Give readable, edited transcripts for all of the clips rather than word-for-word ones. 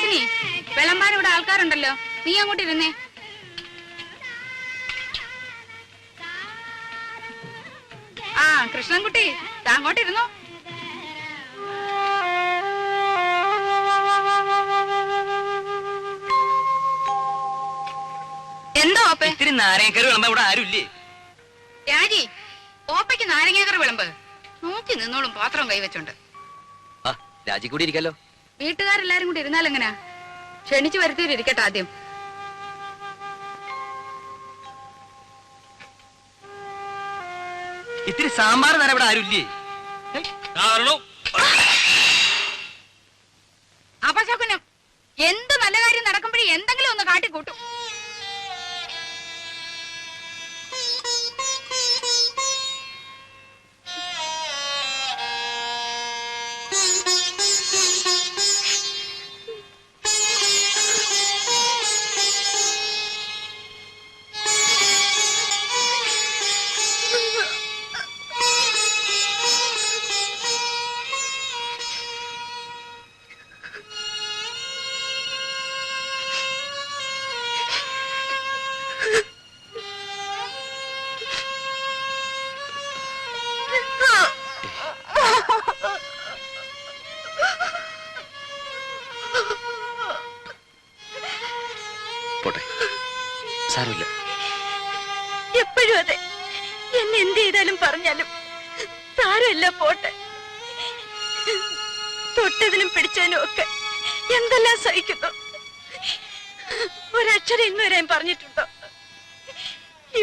രോഹിണി, വിളമ്പാൻ ഇവിടെ ആൾക്കാരുണ്ടല്ലോ, നീ അങ്ങോട്ടിരുന്നേ. ആ കൃഷ്ണൻകുട്ടി, അങ്ങോട്ടിരുന്നോ. എന്തോ ഇത്തിരി നാരങ്ങക്കറി വിളമ്പ ഇവിടെ ആരുമില്ലേ? രാജി, ഓപ്പയ്ക്ക് നാരങ്ങക്കറി വിളമ്പ്. നോക്കി നിന്നോളും പാത്രം കൈവച്ചോണ്ട്. രാജി കൂടി ഇരിക്കല്ലോ. വീട്ടുകാരെല്ലാരും കൂടി ഇരുന്നാലെങ്ങനാ? ക്ഷണിച്ചു വരുത്തിയിട്ടിരിക്കട്ടെ ആദ്യം. ഇത്തിരി സാമ്പാർ തരാൻ ഇവിടെ ആരുമില്ലേ? അപശകുനം, എന്ത് നല്ല കാര്യം നടക്കുമ്പോഴേ എന്തെങ്കിലും ഒന്ന് കാട്ടിക്കൂട്ടും. എപ്പോഴും അതെ, എന്നെ എന്ത് ചെയ്താലും പറഞ്ഞാലും സാരമില്ല, പോട്ടെ. തൊട്ടതിനും പിടിച്ചതിനും ഒക്കെ എന്തെല്ലാം സഹിക്കുന്നു. ഒരക്ഷരം ഇന്ന് വരെ പറഞ്ഞിട്ടുണ്ടോ?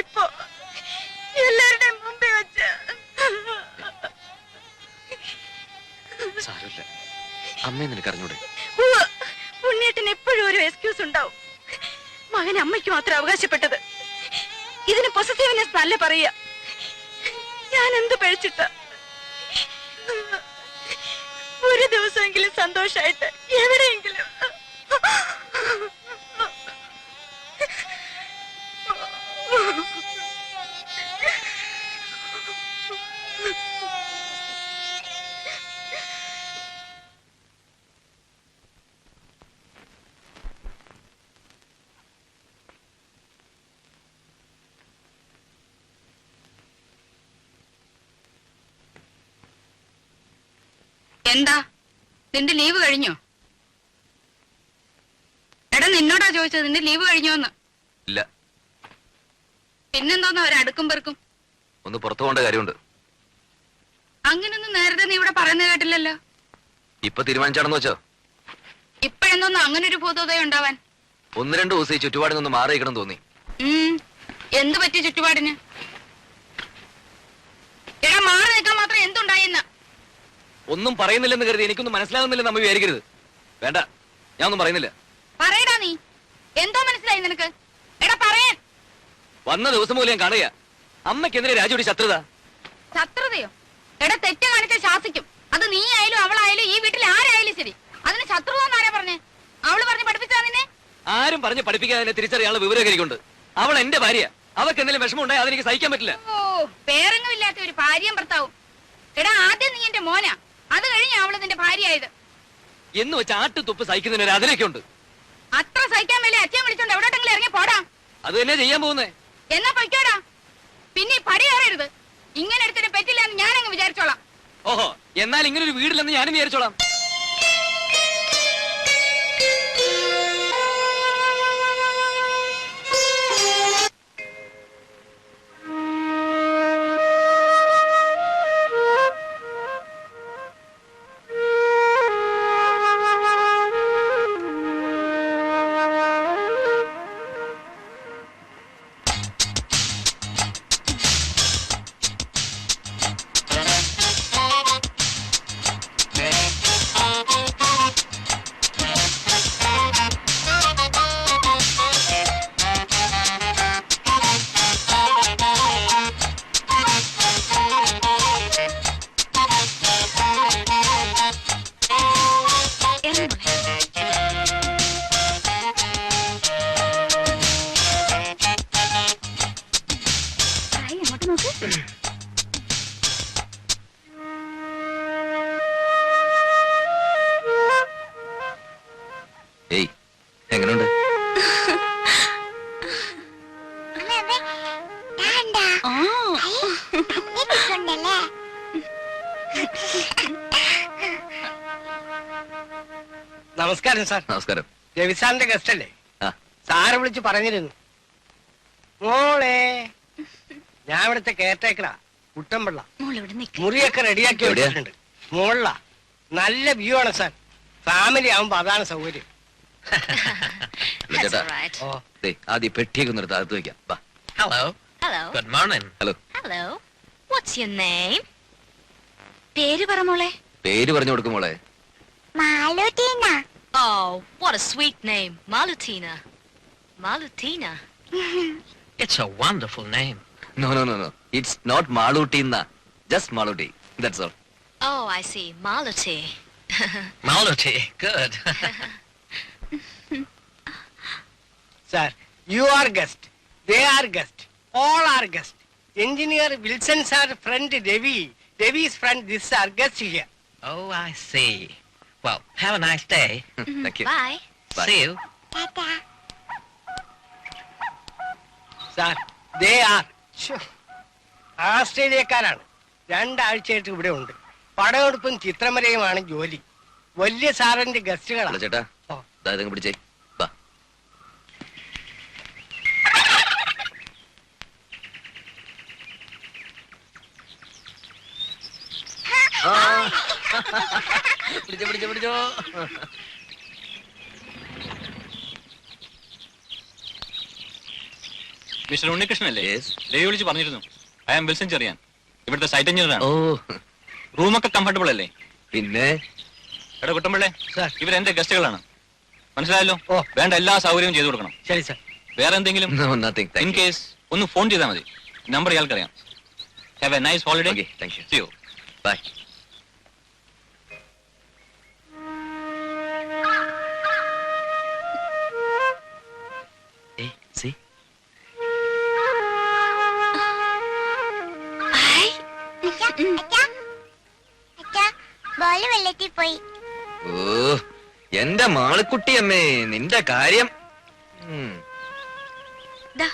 ഇപ്പൊ എല്ലാവരുടെയും മുമ്പേ വെച്ച് ഉണ്ണിയേട്ടന് എപ്പോഴും ഒരു എക്സ്ക്യൂസ് ഉണ്ടാവും. മകൻ അമ്മയ്ക്ക് മാത്രം അവകാശപ്പെട്ടത്. ഇതിന് പൊസസീവ്നെസ് നല്ല പറയുക. ഞാൻ എന്ത് പഴിച്ചിട്ട? ഒരു ദിവസമെങ്കിലും സന്തോഷായിട്ട് എവിടെയെങ്കിലും. എന്താ, നിന്റെ ലീവ് കഴിഞ്ഞോ? എടാ, നിന്നോടാ ചോദിച്ചത്, നിന്റെ ലീവ് കഴിഞ്ഞോന്ന്. ഇല്ല. പിന്നെന്തോന്ന് അവരടുക്കും പെറുക്കും? ഒന്ന് പുറത്തു പോകേണ്ട കാര്യമുണ്ട്. അങ്ങനൊന്നും നേരത്തെ നീ ഇവിടെ പറയുന്നത് കേട്ടില്ലല്ലോ. ഇപ്പൊ തീരുമാനിച്ചാണെന്ന് വെച്ചോ? ഇപ്പഴെന്തോന്ന് അങ്ങനെ ഒരു ഭൂതോദയം ഉണ്ടാവാൻ? ഒന്ന് രണ്ടു ദിവസം ഈ ചുറ്റുപാടിൽ നിന്ന് മാറിയിക്കണം തോന്നി. എന്ത് പറ്റി ചുറ്റുപാടിന്? എടാ, മാറി നിൽക്കാൻ മാത്രം എന്തുണ്ടായെന്ന? ഒന്നും പറയുന്നില്ലെന്ന് കരുതി എനിക്കൊന്നും മനസ്സിലാകുന്നില്ലെന്ന് നമ്മ വിചാരിക്കരുത്. വേണ്ട, ഞാൻ ഒന്നും പറയുന്നില്ല. പറയടാ, നീ എന്തോ മനസ്സിലായി നിനക്ക്? എടാ പറയാൻ. വന്ന ദിവസം പോലും ഞാൻ കാണുക അമ്മയ്ക്കെതിരെ രാജുവിടെ ശത്രുത. ശത്രുതയോ? എടാ, തെറ്റ് കാണിച്ച ശാസിക്കും. അത് നീ ആയാലും അവളായാലും ഈ വീട്ടിൽ ആരായാലും ശരി. അതിന് ശത്രുത എന്നാരാ പറഞ്ഞേ? അവള് പറഞ്ഞ് പഠിപ്പിച്ചാ നിന്നെ? ആരും പറഞ്ഞ് പഠിപ്പിക്കാതെ തിരിച്ചറിയാനുള്ള വിവരകരിക്കുണ്ട്. അവൾ എന്റെ ഭാര്യ. അവർക്ക് എന്തെങ്കിലും വിഷമം ഉണ്ടായി അതെനിക്ക് സഹിക്കാൻ പറ്റില്ല. ഓ, പേരെങ്ങും ഇല്ലാത്ത ഒരു ഭാര്യയും ഭർത്താവും. എടാ, ആദ്യം നീ എന്റെ മോനാ, അത് കഴിഞ്ഞ അവള് നിന്റെ ഭാര്യയായത്. എന്ന് വെച്ച് ആട്ടുതുപ്പ് സഹിക്കുന്നതിന് അതിലൊക്കെ ഉണ്ട്. അത്ര സഹിക്കാൻ മേലെ അച്ഛൻ വിളിച്ചോണ്ട് എവിടോട്ടെങ്കിലും ഇറങ്ങി പോടാ. അത് തന്നെ ചെയ്യാൻ പോകുന്നേ. എന്നാ പൊയ്ക്കോടാ. പിന്നെ പടി കയറരുത്. ഇങ്ങനെ എടുത്തിട്ട് പറ്റില്ല എന്ന് ഞാനങ്ങ് വിചാരിച്ചോളാം. ഓഹോ, എന്നാൽ ഇങ്ങനൊരു വീടില്ലെന്ന് ഞാനും വിചാരിച്ചോളാം. ഏയ് എങ്ങനെയുണ്ട്? നമസ്കാരം സാർ. നമസ്കാരം. രവിസാറിന്റെ ഗസ്റ്റ് അല്ലേ? ആ. സാറ് വിളിച്ച് പറഞ്ഞിരുന്നു. മോളെ, ഞാൻ ഇവിടുത്തെ കെയർടേക്കറാ, കുട്ടമ്പിള്ള. മുറിയൊക്കെ റെഡിയാക്കി എവിടെയാ? വെച്ചിട്ടുണ്ട്. മോളിലാ. നല്ല വ്യൂ ആണ് സാർ. ഫാമിലി ആവുമ്പോ അതാണ് സൗകര്യം. അല്ല ചേട്ടാ, ഓ, ദേ, ആദ്യം പെട്ടിയൊക്കെ ഒന്ന് എടുത്ത് അകത്ത് വെക്കാം. വാ. Hello. Hello Good morning. Hello. Hello what's your name? പേര് പറ മോളെ. പേര് പറഞ്ഞു കൊടുക്കും മോളെ. Malutina. Oh, what a sweet name, Malutina. Malutina. It's a wonderful name. No, no, no, no. It's not Malutina. Just Maluti. That's all. Oh, I see. Maluti. Maluti. Good. Sir, you are guest, they are guest, all are guest. Engineer Wilson sir friend Ravi, Ravi's friend this are guest here. Oh, I see. Well, have a nice day. Thank you. Bye. Bye. See you. Tata. Sir, they are ആസ്ട്രേലിയക്കാരാണ്. 2 ആഴ്ചയായിട്ട് ഇവിടെ ഉണ്ട്. പടമെടുപ്പും ചിത്രമരയുമാണ് ജോലി. വലിയ സാറിന്റെ അല്ല ഗസ്റ്റുകളാണ്. ചേട്ടാ, ഓ. അതായത് പിടിച്ചേ. വാ. പിടിച്ചോ, പിടിച്ചോ, പിടിച്ചോ. മിസ്റ്റർ ഉണ്ണികൃഷ്ണൻ അല്ലേ? Yes. രവി വിളിച്ച് പറഞ്ഞിരുന്നു. ഐ ആം വിൽസൺ ചെറിയാൻ, ഇവിടുത്തെ സൈറ്റ് എഞ്ചിനീയർ ഓ, ആണ്. റൂമൊക്കെ കംഫർട്ടബിൾ അല്ലേ? പിന്നെ എടാ കുട്ടമ്പിള്ളേ, സാർ. ഇവരെന്റെ ഗസ്റ്റുകളാണ്, മനസ്സിലായല്ലോ? ഓ. വേണ്ട എല്ലാ സൗകര്യവും ചെയ്തു കൊടുക്കണം. ശരി സാർ. വേറെ എന്തെങ്കിലും no, nothing. ഇൻ Thank you. കേസ് ഒന്ന് ഫോൺ ചെയ്താൽ മതി. നമ്പർ ഇയാൾക്കറിയാം. Have a nice holiday. Okay, thank you. See you. Bye. Hey, see? അച്ഛാ, ബോള് വെള്ളത്തിൽ പോയി. ഓ, എന്റെ മാളിക്കുട്ടിയമ്മേ, നിന്റെ കാര്യം. ഉം. ദാ.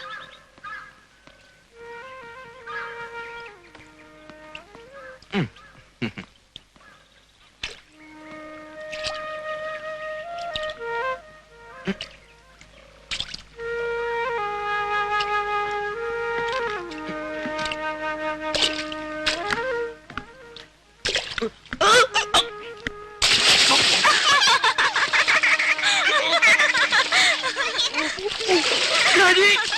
Daddy!